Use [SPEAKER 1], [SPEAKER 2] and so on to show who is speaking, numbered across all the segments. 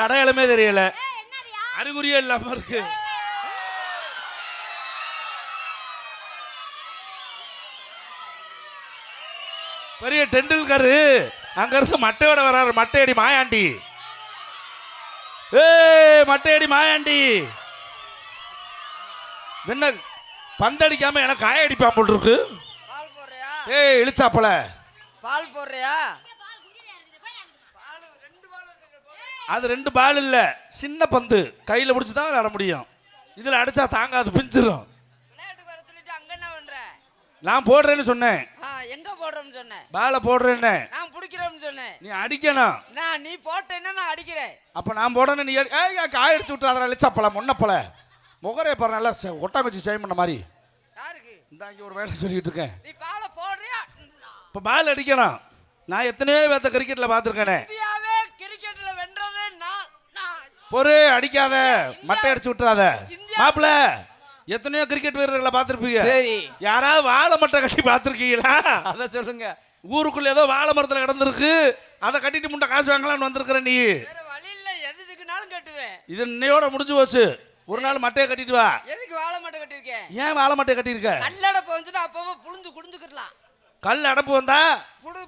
[SPEAKER 1] அடையாளமே தெரியல, அறிகுறியே இல்லாம இருக்கு. பெரிய டெண்டுல்கர் அங்க இருந்து மட்டையோட வர்றாரு. மட்டையடி மாயாண்டி, மட்டையடி மாயாண்டி என்ன பந்தடிக்காம எனக்கு காய அடிப்பான் போல் இருக்கு. இழுச்சாப்பல
[SPEAKER 2] பால் போடுறியா?
[SPEAKER 1] அது 2 பால் இல்ல, சின்ன பந்து கையில பிடிச்சுதான் விளையாட முடியும். இதுல அடிச்சா தாங்காது, பிஞ்சிரும். நான் போடுறேன்னு சொன்னேன்.
[SPEAKER 2] எங்க போடுறேன்னு சொன்னேன்?
[SPEAKER 1] பால போடுறேன்னு.
[SPEAKER 2] நான் பிடிக்கிறேன்னு சொன்னேன்.
[SPEAKER 1] நீ அடிக்கணும்.
[SPEAKER 2] நீ போட்டேன்னா நான் அடிக்கிறேன்.
[SPEAKER 1] அப்ப நான் போடணும், நீ காய அடிச்சு விட்டு அதில் இழுச்சாப்பல முன்னப்பல முகரே பாரு, நல்லா ஒட்டாங்குச்சி செய்ய பண்ண மாதிரி.
[SPEAKER 2] யாருக்கு
[SPEAKER 1] இந்த இங்க ஒரு வேலை சொல்லிட்டு இருக்கேன்.
[SPEAKER 2] நீ பால போடுறியா?
[SPEAKER 1] இப்ப பால் அடிக்கணும். நான் எத்தனையோ பேர்த்த கிரிக்கெட்ல பாத்துருக்கேனே.
[SPEAKER 2] இந்தியாவே கிரிக்கெட்ல வென்றது நான்.
[SPEAKER 1] பொறு அடிக்காத, மட்டை அடிச்சு விட்டுறாத. மாப்பிள்ள எத்தனையோ கிரிக்கெட் வீரர்களை பார்த்துருப்பீங்க.
[SPEAKER 2] சரி,
[SPEAKER 1] யாராவது வாழை மட்டை கட்டி பார்த்துருக்கீங்களா?
[SPEAKER 2] அதை சொல்லுங்க.
[SPEAKER 1] ஊருக்குள்ள ஏதோ வாழை மரத்தில் கிடந்திருக்கு, அதை கட்டிட்டு முட்டை காசு வாங்கலாம்னு வந்திருக்கிற நீ.
[SPEAKER 2] வேற வழி இல்ல, எதுக்குனாலும் கட்டுவேன்.
[SPEAKER 1] இது இன்னையோட முடிஞ்சு போச்சு. ஒரு நாள் மட்டையை கட்டிட்டு வா.
[SPEAKER 2] எதுக்கு வாழை மட்டை கட்டியிருக்கேன்?
[SPEAKER 1] ஏன் வாழை மட்டை கட்டியிருக்க?
[SPEAKER 2] கல்லடப்பு வந்துட்டு அப்பப்போ புழுந்து குடிச்சுக்கலாம்.
[SPEAKER 1] கல் அடப்பு வந்தா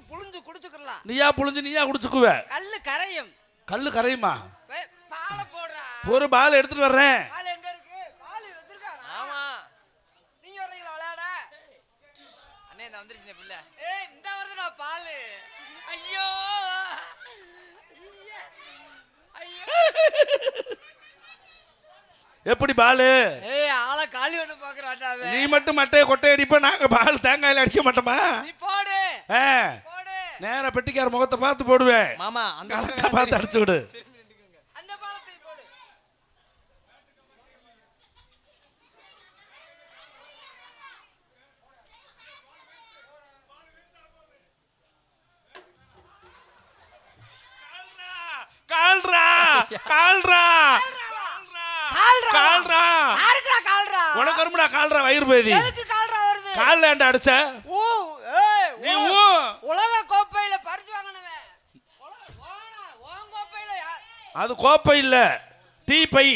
[SPEAKER 2] புழுந்து குடிச்சுக்கலாம்.
[SPEAKER 1] நீயா புழிஞ்சு நீயா குடிச்சுக்குவ.
[SPEAKER 2] கல்லு கரையும்.
[SPEAKER 1] கல்லு கரையுமா?
[SPEAKER 2] பால போடுறா.
[SPEAKER 1] ஒரு பால் எடுத்துட்டு வர்றேன்.
[SPEAKER 2] பால் எங்க இருக்கு? பால் வச்சிருக்கானா? ஆமா. நீங்க வரீங்களா விளையாட? அண்ணே இந்த வந்துருச்சுனே புள்ள. இந்த வருதுடா பால். ஐயோ ஐயோ.
[SPEAKER 1] எப்படி பாலு?
[SPEAKER 2] ஆளை காலி ஒண்ணு பாக்குறாட்டாவே.
[SPEAKER 1] நீ மட்டும் மட்டையை கொட்டை அடிப்ப, நாங்க பால் தேங்காயில அடிக்க மாட்டோமா?
[SPEAKER 2] நீ போடு. போடு.
[SPEAKER 1] நேரா பெட்டிக்கார முகத்தை பார்த்து போடுவேன்.
[SPEAKER 2] மாமா அந்த
[SPEAKER 1] பக்கம் பார்த்து அடிச்சு விடு.
[SPEAKER 2] அந்த பாலத்தை போடு.
[SPEAKER 1] கால்ரா கால்ரா கால்ரா
[SPEAKER 2] யாருக்குடா கால்ரா?
[SPEAKER 1] உனக்கு வரும்டா கால்ரா, வயிறு பேதி.
[SPEAKER 2] எதுக்கு கால்ரா வருது?
[SPEAKER 1] கால்ல ஏன்டா அடிச்ச? நீ
[SPEAKER 2] உலக கோப்பையில பரிசு வாங்குனவன். ஓன் கோப்பையில
[SPEAKER 1] அது கோப்பை இல்ல, டீ பை.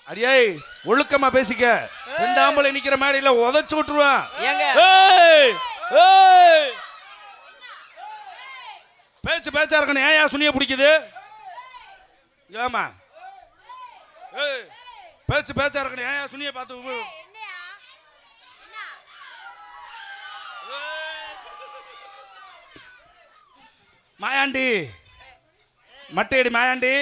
[SPEAKER 1] அடியே ஒழுக்கமா பேசிக்க. 2 ஆம்பளை நிக்கிற மேடையில உதைச்சு விட்டுருவான். பேச்சு பேச்சா இருக்கணும். ஏயா சுனிய பிடிக்குது? ஏமா பேச்சு பேச்சா இருக்கணும். ஏயா சுனிய பார்த்து மாயாண்டி, மட்டையடி மாயாண்டி.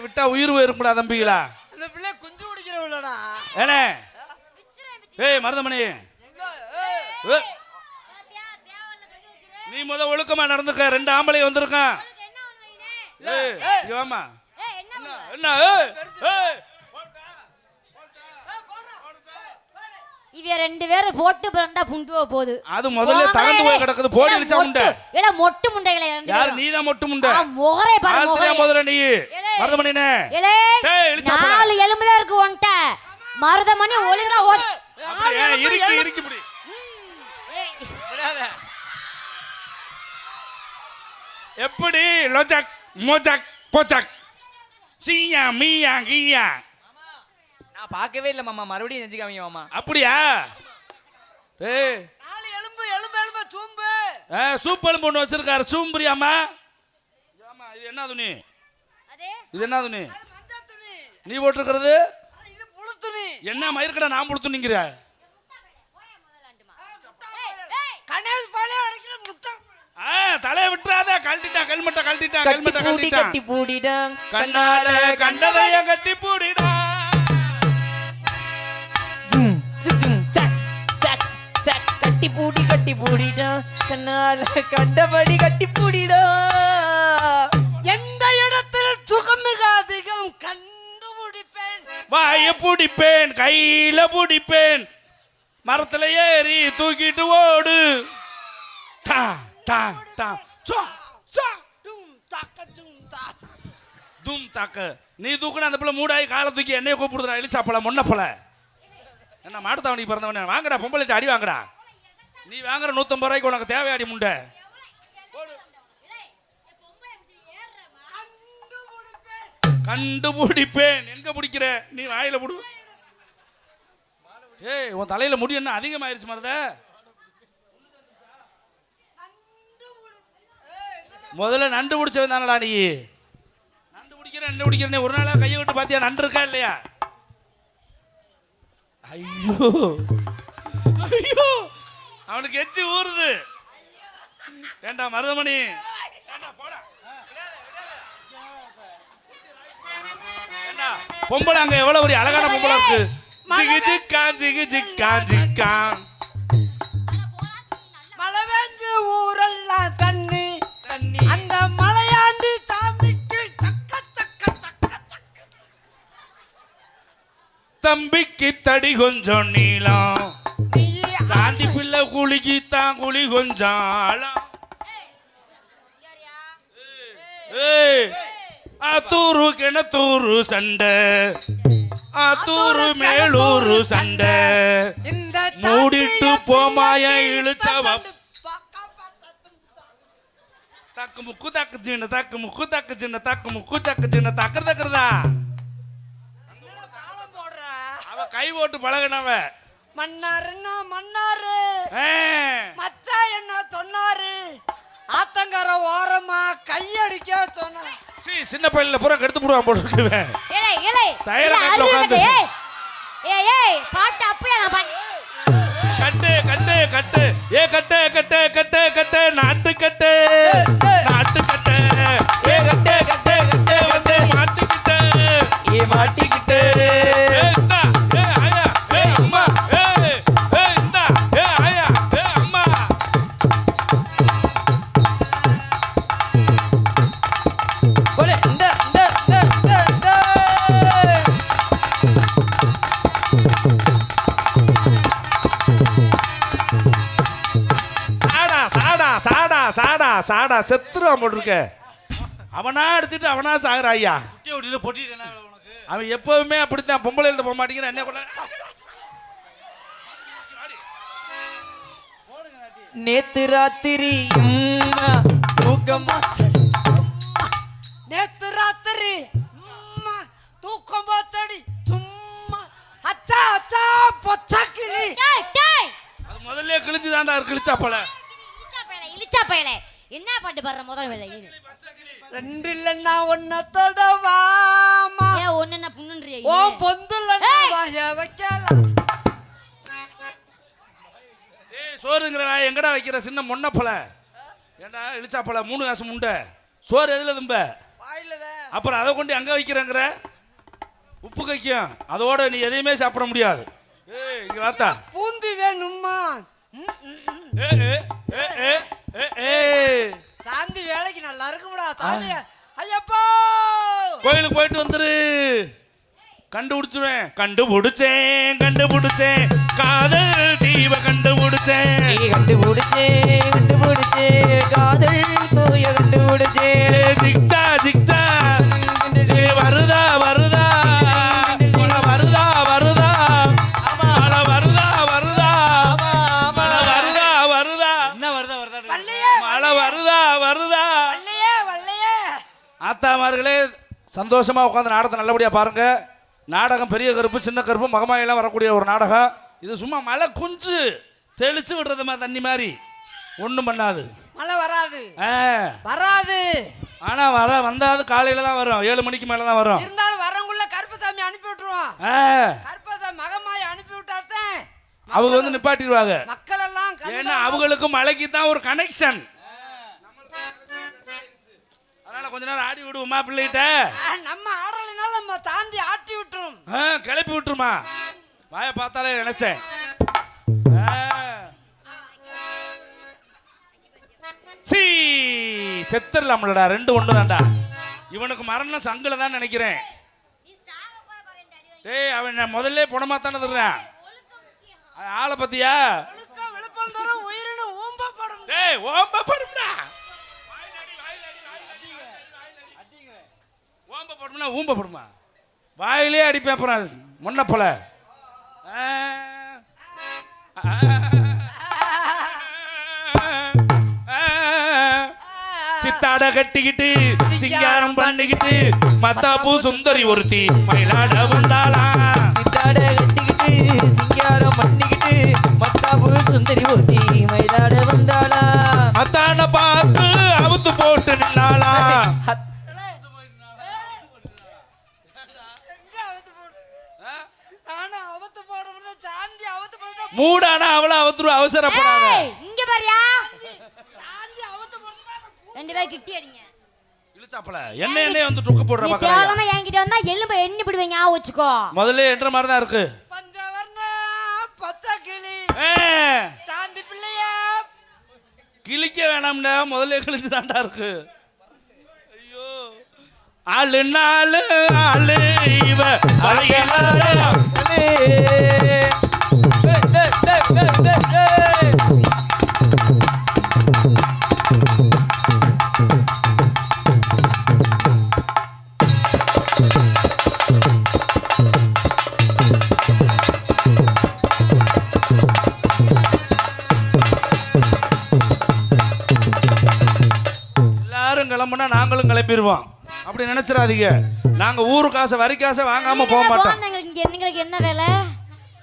[SPEAKER 1] விட்டா உயிர் போயிருக்குடா தம்பிகளா.
[SPEAKER 2] இந்த பிள்ளை குஞ்சு குடிக்கிறவளடா.
[SPEAKER 1] ஏனே மருதமணி, நீ முத ஒழுக்கமா நடந்துக்க. 2 ஆம்பளை வந்திருக்கான். என்ன
[SPEAKER 3] இவ 2 பேரும் போட்டு பிரண்டா புண்டுவ போகுது.
[SPEAKER 1] அது முதல்ல தகந்து போய் கிடக்குது. போடி இழுச்சா முண்டை.
[SPEAKER 3] ஏல மொட்டு முண்டைகளே 2
[SPEAKER 1] யார்? நீ தான் மொட்டு முண்டை.
[SPEAKER 3] மோகரே பாரு மோகரே.
[SPEAKER 1] முதல்ல நீ மருதமணினே.
[SPEAKER 3] ஏலே 4 எலும்பு தான் இருக்கு உன்ட்ட. மருதமணி ஒழுங்கா ஓடு.
[SPEAKER 1] இருக்கு இருக்கு இப்படி. எப்படி லோஜக் மோஜக் போச்சக் சீயா மீயா கீயா.
[SPEAKER 2] நான் பார்க்கவே இல்ல மாமா, மறுபடியும் செஞ்சுக்காமீங்க மாமா.
[SPEAKER 1] அப்படியா?
[SPEAKER 2] 4 எலும்பு எலும்பு எலும்பு சூம்பு.
[SPEAKER 1] சூப் எலும்பு ஒன்று வச்சிருக்காரு. சூம்புரியாமா? இது என்ன துணி? இது என்ன துணி? நீ போட்டிருக்கிறது
[SPEAKER 2] இது புழு துணி. என்ன
[SPEAKER 1] மயிர்கடா நான் புழு துணிங்கிற?
[SPEAKER 2] கணேஷ் பாலே அடிக்கிற முட்டை.
[SPEAKER 1] தலைய விட்டுறாத. கழட்டிட்டா கல்மட்ட கழட்டிட்டா கல்மட்ட கழட்டிட்டா.
[SPEAKER 2] கட்டி பூடிடா
[SPEAKER 1] கண்ணால கண்டதைய கட்டி பூடிடா.
[SPEAKER 2] கட்டி பூடிடா கண்ணால கண்டபடி கட்டி பூடிடா. எந்த இடத்தில் சுகம் மிக அதிகம் கண்டுபிடிப்பேன்.
[SPEAKER 1] வாய பிடிப்பேன், கையில பிடிப்பேன், மரத்துல ஏறி தூக்கிட்டு ஓடு. டா டா டா தூம் தாக்க. நீ தூக்குன அந்த பிள்ளை மூடாயி காலை தூக்கி என்னைய கூப்பிடுறா. இழிச்சாப்பல முன்னப்பல. என்ன மாட்டுத்தாவணி பிறந்தவனே? வாங்கடா பொம்பளை அடி வாங்கடா. நீ வாங்குற 150 ரூபாய்க்கு உனக்கு தேவையாடி முண்டை. கண்டுபிடிப்பேன். எங்க பிடிக்கிற நீ? வாயில புடு. ஏய், உன் தலையில முடி என்ன அதிகமாயிருச்சு மருத? முதல்ல நண்டு பிடிச்சவன் தானடா நீ. நண்டு பிடிக்கிறேன் ஒரு நாளா கையை விட்டு பாத்தியா? நண்டு இருக்கா இல்லையா? ஐயோ ஐயோ, அவனுக்கு எச்சி ஊறுது. ஏண்டா மருதமணி, பொம்பளை அங்க எவ்வளவு ஒரு அழகான பொம்பளை இருக்கு. ஜிகி ஜிக்கா ஜிகி ஜிக்கா ஜிக்கா.
[SPEAKER 2] மழை பெஞ்சு ஊரெல்லாம் தண்ணி தண்ணி. அந்த மலையாண்டி சாமிக்கு தக்க தக்க தக்க தக்க.
[SPEAKER 1] தம்பிக்கு தடி கொஞ்சம் நீளம், சாந்தி பிள்ளை குளிக்கு தான் குழி கொஞ்சம் ஆழம். ஏய், ஆத்தூரு கிணத்தூரு சண்டை, ஆத்தூரு மேலூரு சண்டை. மூடிட்டு போமாய இழுச்சவ தக்கு முக்கு தக்கு சின்ன தக்கு முக்கு தக்கு சின்ன தக்கு முக்கு தக்கு சின்ன தக்கர் தக்கறதா. அவ கை ஓட்டு பழகினவ.
[SPEAKER 2] மன்னாருன்னா மன்னாரு, மச்சா என்ன சொன்னாரு, ஆத்தங்கர ஓரமா கையடிக்க சொன்ன.
[SPEAKER 1] சின்ன பையில பூரா கெடுத்து போடுவான் போட்டுருக்குவேன்.
[SPEAKER 3] பாட்டு அப்படியே நான் பாட்டு.
[SPEAKER 1] கட்டு கட்டு கட்டு ஏ கட்டு கட்டு கட்டு கட்டு நாட்டு கட்டு நாட்டு கட்டு ஏ கட்டு கட்டு கட்டு வந்து மாட்டிக்கிட்டு ஏ மாட்டிக்கிட்டு. இந்தா ஏ ஆயா ஏ அம்மா ஏ ஏ இந்தா ஏ ஆயா ஏ அம்மா.
[SPEAKER 2] போலே இந்த இந்த இந்த இந்த.
[SPEAKER 1] சாடா சாடா செத்துருவான் போட்டிருக்க. அவனா அடிச்சுட்டு அவனா சாகுற ஐயா. அவன் எப்பவுமே அப்படித்தான், பொம்பளைகிட்ட போக மாட்டேங்கிறான். என்ன கொள்ள
[SPEAKER 2] நேத்து ராத்திரி தூக்கம், நேத்து ராத்திரி தூக்கம் போத்தடி சும்மா அச்சா அச்சா பொச்சா கிளி.
[SPEAKER 1] அது முதல்ல கிழிச்சு தாண்டா கிழிச்சா போல.
[SPEAKER 3] இழிச்சா பயலே என்ன பாட்டு பாடுற முதல் வேலை?
[SPEAKER 2] ரெண்டு இல்லன்னா ஒன்ன தொடவாமா.
[SPEAKER 3] ஏன் ஒண்ணு புண்ணுன்றியே?
[SPEAKER 2] ஓ பொந்துல வாய வைக்கலாம்.
[SPEAKER 1] ஏய் சோறுங்கற நான் எங்கடா வைக்கிற சின்ன மொன்ன போல? ஏண்டா இழிச்சா போல 3 காசு முண்டை. சோறு எதுல தும்ப?
[SPEAKER 2] வாயிலதான்.
[SPEAKER 1] அப்புறம் அதை கொண்டு அங்க வைக்கிறங்கற உப்பு கைக்கும். அதோட நீ எதையுமே சாப்பிட முடியாது. ஏய் இங்க வாத்தா.
[SPEAKER 2] பூந்தி வேணும்மா. சாந்தி வேலைக்கு நல்லா இருக்கும்டா சாமி. ஐயப்பா
[SPEAKER 1] கோயிலுக்கு போயிட்டு வந்துரு. கண்டுபிடிச்சுவேன். கண்டுபிடிச்சேன் காதல் தீவ கண்டுபிடிச்சேன்.
[SPEAKER 2] காதல் தூய கண்டுபிடிச்சேன்.
[SPEAKER 1] ஜிக்ஜா ஜிக்ஜா வருதா வருதா மழை வருதா வருதா மழை வருதா வருதா மழை வருதா வருதா என்ன வருதா வருதா மழை வருதா வருதா. ஆத்தாமார்களே சந்தோஷமா உட்காந்து நாடகத்தை நல்லபடியா பாருங்க. நாடகம் பெரிய கருப்பு சின்ன கருப்பு மகமாயெல்லாம் வரக்கூடிய ஒரு நாடகம். இது சும்மா மழை குஞ்சு தெளிச்சு விடுறது மாதிரி தண்ணி மாதிரி ஒன்றும் பண்ணாது.
[SPEAKER 2] மழை வராது வராது.
[SPEAKER 1] ஆனா வந்தாது காலையில தான் வரும். 7 மணிக்கு மேல தான் வரும்.
[SPEAKER 2] இருந்தாலும் வரங்குள்ள கருப்பசாமி அனுப்பி விட்டுருவான். கருப்பசாமி மகமாயை அனுப்பி விட்டாத்தேன்
[SPEAKER 1] அவங்க வந்து நிப்பாட்டிடுவாங்க
[SPEAKER 2] மக்கள் எல்லாம்.
[SPEAKER 1] ஏன்னா அவங்களுக்கு மலைக்கு தான் ஒரு கனெக்ஷன். அதனால கொஞ்ச நேரம் ஆடி விடுவோமா பிள்ளைகிட்ட?
[SPEAKER 2] நம்ம ஆடலைனால நம்ம தாண்டி ஆட்டி விட்டுரும்.
[SPEAKER 1] கிளப்பி விட்டுருமா? வாயை பார்த்தாலே நினைச்சேன். செத்துடலாம்லடா. 2 1 தான்டா. இவனுக்கு மரணம் சங்கில தான் நினைக்கிறேன். டேய் அவன் முதல்ல புணமா தானே தர்றான். ஆளை பத்தியா?
[SPEAKER 2] உயிரினு ஊம்பப்படும்.
[SPEAKER 1] டேய் ஓம்பப்படும்டா. ஓம்பப்படும்னா ஊம்பப்படுமா? வாயிலே அடிப்பேன் அப்புறம் முன்ன போல. சித்தாட கட்டிக்கிட்டு சிங்காரம் பண்ணிக்கிட்டு மத்தாப்பூ சுந்தரி ஒருத்தி மயிலாட வந்தாளா
[SPEAKER 2] சித்தாட கட்டிக்கிட்டு சிங்காரம் பண்ணிக்கிட்டு மத்தாபு சுந்தரி ஒருத்தி மயிலாட வந்தாளா
[SPEAKER 1] அத்தான பார்த்து அவுத்து போட்டு நின்னாளா மூடானா அவள அவத்துரு அவசரப்படாத
[SPEAKER 3] ஏய், இங்க பாரியா ரெண்டு பேரும் கிட்டி அடிங்க
[SPEAKER 1] இழுச்சாப்பல என்ன வந்து டுக்கு போடுற
[SPEAKER 3] நீ
[SPEAKER 1] பாக்கறா
[SPEAKER 3] தேவலமா என்கிட்ட வந்தா எலும்பு எண்ணி பிடுவீங்க ஞாபகம் வச்சுக்கோ
[SPEAKER 1] முதல்ல என்ற மாதிரி தான் இருக்கு
[SPEAKER 2] சாந்தி பிள்ளையா
[SPEAKER 1] கிழிக்க வேணாம்டா முதல்ல கிழிச்சு தாண்டா இருக்கு ஐயோ ஆளு நாலு ஆளு இவ எல்லாரும் கிளம்புனா நாங்களும் கிளம்பிடுவோம் அப்படி நினைச்சிடாதீங்க நாங்க ஊரு காசை வரி காசை வாங்காம போக மாட்டோம்
[SPEAKER 3] எங்களுக்கு என்ன வேலை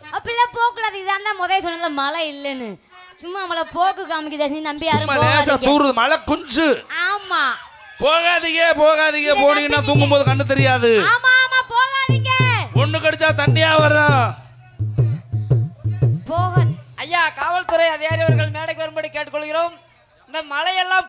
[SPEAKER 3] அப்படிலாம் போக கூடாது இதான் முதல்ல சொன்னல மழை இல்லைன்னு சும்மா நம்மள போக்கு காமிக்குது நம்பி யாரும்
[SPEAKER 1] சும்மா லேசா
[SPEAKER 3] போகாதீங்க.
[SPEAKER 1] தூருது மழை குஞ்சு
[SPEAKER 3] ஆமா
[SPEAKER 1] போகாதீங்க போனீங்கன்னா தூங்கும் போது கண்ணு தெரியாது
[SPEAKER 3] ஆமா ஆமா போகாதீங்க
[SPEAKER 1] ஒண்ணு கடிச்சா தண்ணியா வரும்
[SPEAKER 3] போக
[SPEAKER 2] ஐயா காவல்துறை அதிகாரி அவர்கள் மேடைக்கு வரும்படி கேட்டுக்கொள்கிறோம் இந்த மழையெல்லாம்